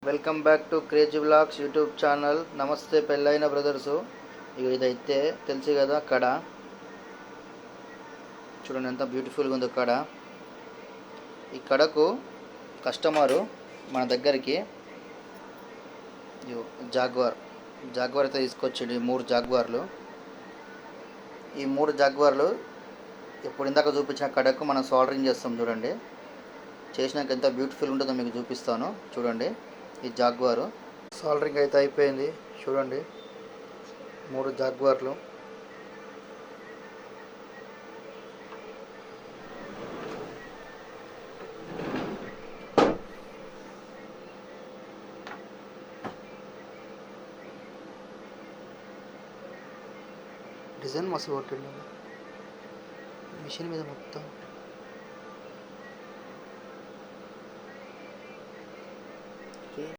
Welcome back to crazy vlogs YouTube channel. నమస్తే పెళ్ళైన brothers. ఇదైతే తెలుసు కదా కడ. చూడండి ఎంత బ్యూటిఫుల్గా ఉందో కడ. ఈ కడకు కస్టమరు మన దగ్గరికి జాగ్వార్ అయితే తీసుకొచ్చిండు. ఈ 3 జాగ్వార్లు. ఈ 3 జాగ్వార్లు ఇప్పుడు ఇందాక చూపించిన కడకు మనం సోల్డరింగ్ చేస్తాం. చూడండి చేసినాక ఎంత బ్యూటిఫుల్ ఉంటుందో మీకు చూపిస్తాను. చూడండి ఈ జాగ్వారు సోల్డరింగ్ అయితే అయిపోయింది. చూడండి 3 జాగ్వార్లు. డిజైన్ మస్తు కొట్టిండు మిషన్ మీద మొత్తం.